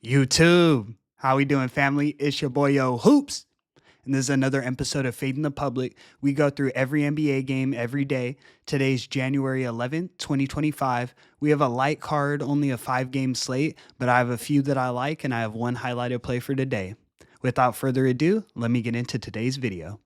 YouTube. How we doing, family? It's your boy Yo Hoops. And this is another episode of Fading the Public. We go through every NBA game every day. Today's January 11th, 2025. We have a light card, only a 5-game slate, but I have a few that I like and I have one highlighted play for today. Without further ado, let me get into today's video.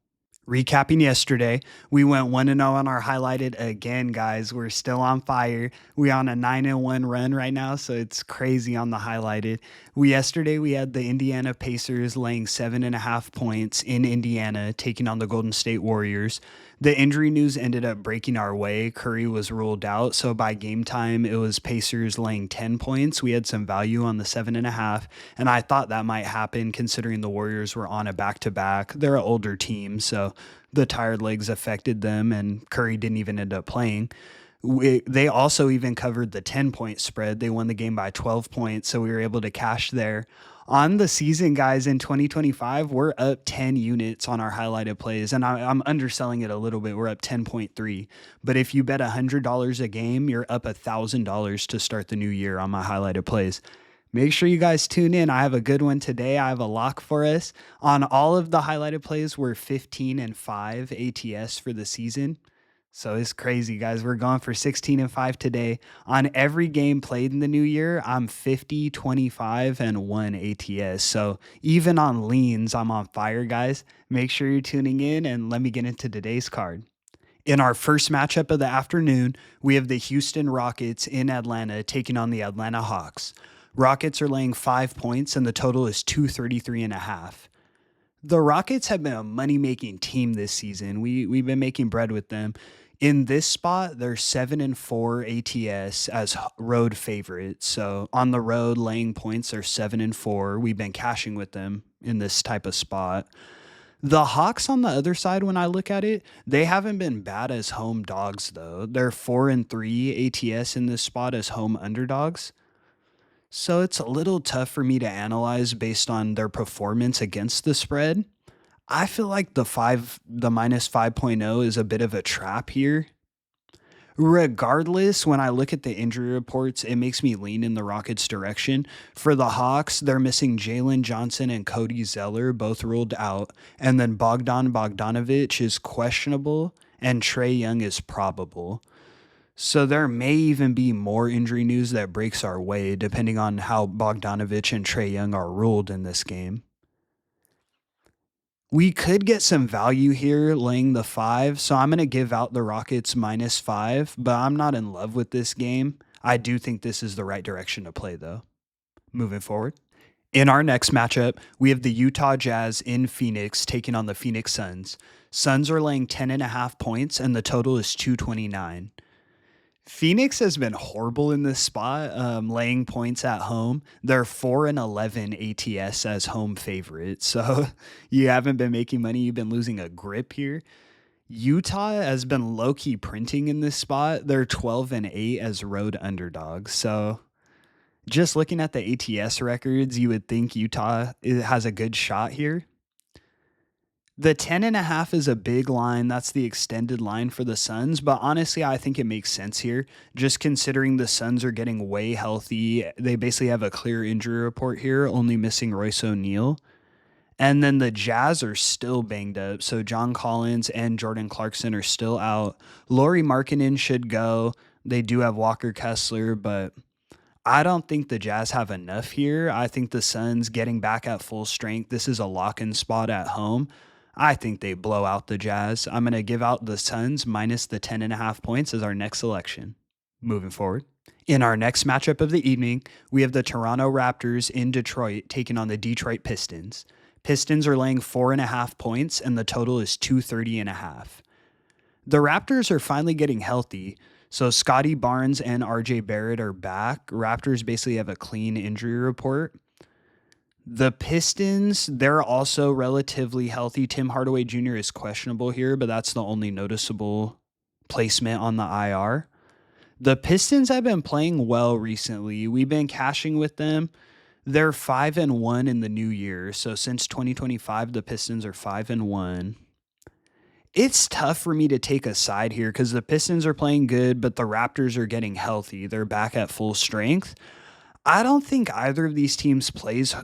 Recapping yesterday, we went 1-0 on our highlighted again, guys. We're still on fire. We're on a 9-1 run right now, so it's crazy on the highlighted. Yesterday we had the Indiana Pacers laying 7.5 points in Indiana, taking on the Golden State Warriors. The injury news ended up breaking our way. Curry was ruled out, so by game time it was Pacers laying 10 points. We had some value on the 7.5, and I thought that might happen considering the Warriors were on a back-to-back. They're an older team, so the tired legs affected them, and Curry didn't even end up playing. They also even covered the 10-point spread. They won the game by 12 points, so we were able to cash there. On the season, guys, in 2025, we're up 10 units on our highlighted plays, and I'm underselling it a little bit. We're up 10.3. But if you bet $100 a game, you're up $1,000 to start the new year on my highlighted plays. Make sure you guys tune in. I have a good one today. I have a lock for us. On all of the highlighted plays, we're 15-5 ATS for the season. So it's crazy, guys. We're going for 16-5 today. On every game played in the new year, I'm 50, 25, and 1 ATS. So even on leans, I'm on fire, guys. Make sure you're tuning in, and let me get into today's card. In our first matchup of the afternoon, we have the Houston Rockets in Atlanta taking on the Atlanta Hawks. Rockets are laying 5 points, and the total is 233.5. The Rockets have been a money-making team this season. We've been making bread with them. In this spot, they're 7-4 ATS as road favorites. So on the road, laying points are 7-4. We've been cashing with them in this type of spot. The Hawks on the other side, when I look at it, they haven't been bad as home dogs, though. They're 4-3 ATS in this spot as home underdogs. So it's a little tough for me to analyze based on their performance against the spread. I feel like the minus 5.0 is a bit of a trap here. Regardless, when I look at the injury reports, it makes me lean in the Rockets' direction. For the Hawks, they're missing Jalen Johnson and Cody Zeller, both ruled out. And then Bogdan Bogdanovic is questionable, and Trae Young is probable. So there may even be more injury news that breaks our way, depending on how Bogdanovic and Trae Young are ruled in this game. We could get some value here laying the 5, so I'm going to give out the Rockets minus 5, but I'm not in love with this game. I do think this is the right direction to play, though. Moving forward. In our next matchup, we have the Utah Jazz in Phoenix taking on the Phoenix Suns. Suns are laying 10.5 points, and the total is 229. Phoenix has been horrible in this spot, laying points at home. They're 4-11 ATS as home favorites. So you haven't been making money. You've been losing a grip here. Utah has been low-key printing in this spot. They're 12-8 as road underdogs. So just looking at the ATS records, you would think Utah has a good shot here. The 10.5 is a big line. That's the extended line for the Suns. But honestly, I think it makes sense here. Just considering the Suns are getting way healthy. They basically have a clear injury report here, only missing Royce O'Neal. And then the Jazz are still banged up. So John Collins and Jordan Clarkson are still out. Lauri Markkanen should go. They do have Walker Kessler, but I don't think the Jazz have enough here. I think the Suns getting back at full strength. This is a lock-in spot at home. I think they blow out the Jazz. I'm going to give out the Suns minus the 10.5 points as our next selection. Moving forward. In our next matchup of the evening, we have the Toronto Raptors in Detroit taking on the Detroit Pistons. Pistons are laying 4.5 points, and the total is 230.5. The Raptors are finally getting healthy. So Scotty Barnes and RJ Barrett are back. Raptors basically have a clean injury report. The Pistons, they're also relatively healthy. Tim Hardaway Jr. is questionable here, but that's the only noticeable placement on the IR. The Pistons have been playing well recently. We've been cashing with them. They're 5-1 in the new year. So since 2025, the Pistons are 5-1. It's tough for me to take a side here because the Pistons are playing good, but the Raptors are getting healthy. They're back at full strength. I don't think either of these teams plays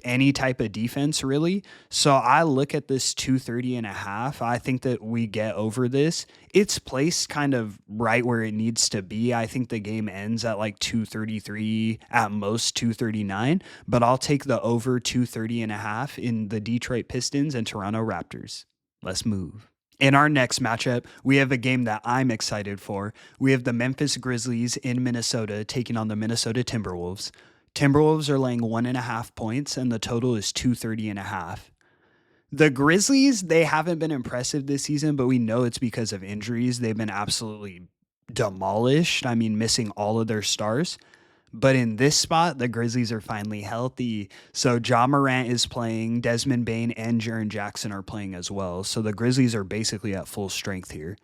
any type of defense really. So I look at this 230 and a half. I think that we get over this. It's placed kind of right where it needs to be. I think the game ends at like 233, at most 239, but I'll take the over 230 and a half in the Detroit Pistons and Toronto Raptors. Let's move. In our next matchup, we have a game that I'm excited for. We have the Memphis Grizzlies in Minnesota taking on the Minnesota Timberwolves. Timberwolves are laying 1.5 points, and the total is 230 and a half. The Grizzlies, they haven't been impressive this season, but we know it's because of injuries. They've been absolutely demolished. I mean, missing all of their stars. But in this spot, the Grizzlies are finally healthy. So Ja Morant is playing, Desmond Bane and Jaren Jackson are playing as well. So the Grizzlies are basically at full strength here.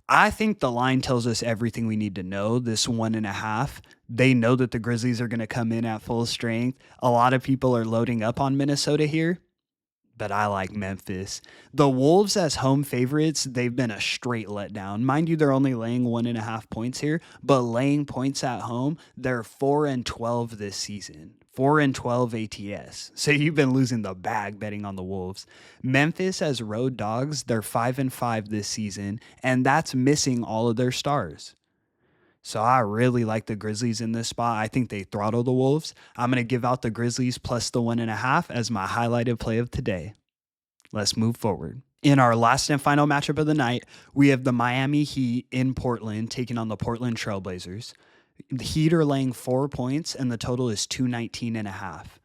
I think the line tells us everything we need to know. This 1.5, they know that the Grizzlies are going to come in at full strength. A lot of people are loading up on Minnesota here, but I like Memphis. The Wolves as home favorites, they've been a straight letdown. Mind you, they're only laying 1.5 points here, but laying points at home, they're 4-12 this season. 4-12 ATS. So you've been losing the bag betting on the Wolves. Memphis as road dogs, they're 5-5 this season, and that's missing all of their stars. So I really like the Grizzlies in this spot. I think they throttle the Wolves. I'm going to give out the Grizzlies plus the 1.5 as my highlighted play of today. Let's move forward. In our last and final matchup of the night, we have the Miami Heat in Portland taking on the Portland Trailblazers. The Heat are laying 4 points, and the total is 219 and a half.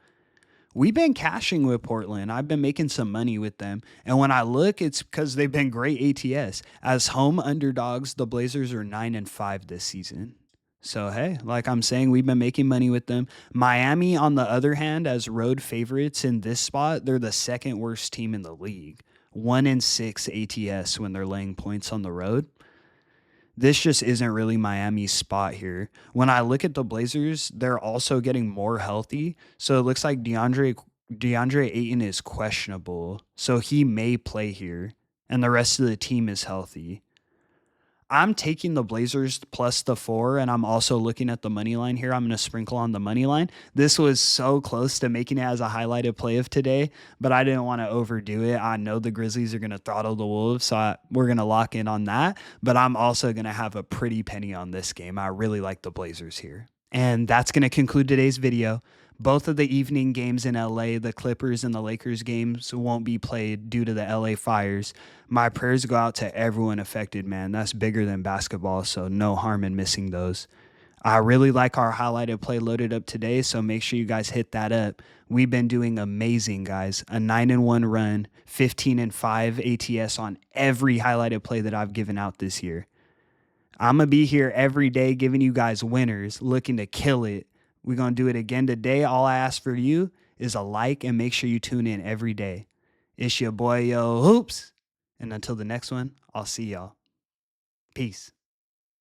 We've been cashing with Portland. I've been making some money with them. And when I look, it's because they've been great ATS. As home underdogs, the Blazers are 9-5 this season. So, hey, like I'm saying, we've been making money with them. Miami, on the other hand, as road favorites in this spot, they're the second worst team in the league. 1-6 ATS when they're laying points on the road. This just isn't really Miami's spot here. When I look at the Blazers, they're also getting more healthy. So it looks like DeAndre Ayton is questionable. So he may play here. And the rest of the team is healthy. I'm taking the Blazers plus the 4, and I'm also looking at the money line here. I'm going to sprinkle on the money line. This was so close to making it as a highlighted play of today, but I didn't want to overdo it. I know the Grizzlies are going to throttle the Wolves, so we're going to lock in on that, but I'm also going to have a pretty penny on this game. I really like the Blazers here. And that's going to conclude today's video. Both of the evening games in LA, the Clippers and the Lakers games, won't be played due to the LA fires. My prayers go out to everyone affected, man. That's bigger than basketball, so no harm in missing those. I really like our highlighted play loaded up today, so make sure you guys hit that up. We've been doing amazing, guys. A 9-1 run, 15-5 ATS on every highlighted play that I've given out this year. I'm going to be here every day giving you guys winners, looking to kill it. We're going to do it again today. All I ask for you is a like and make sure you tune in every day. It's your boy, Yo Hoops. And until the next one, I'll see y'all. Peace.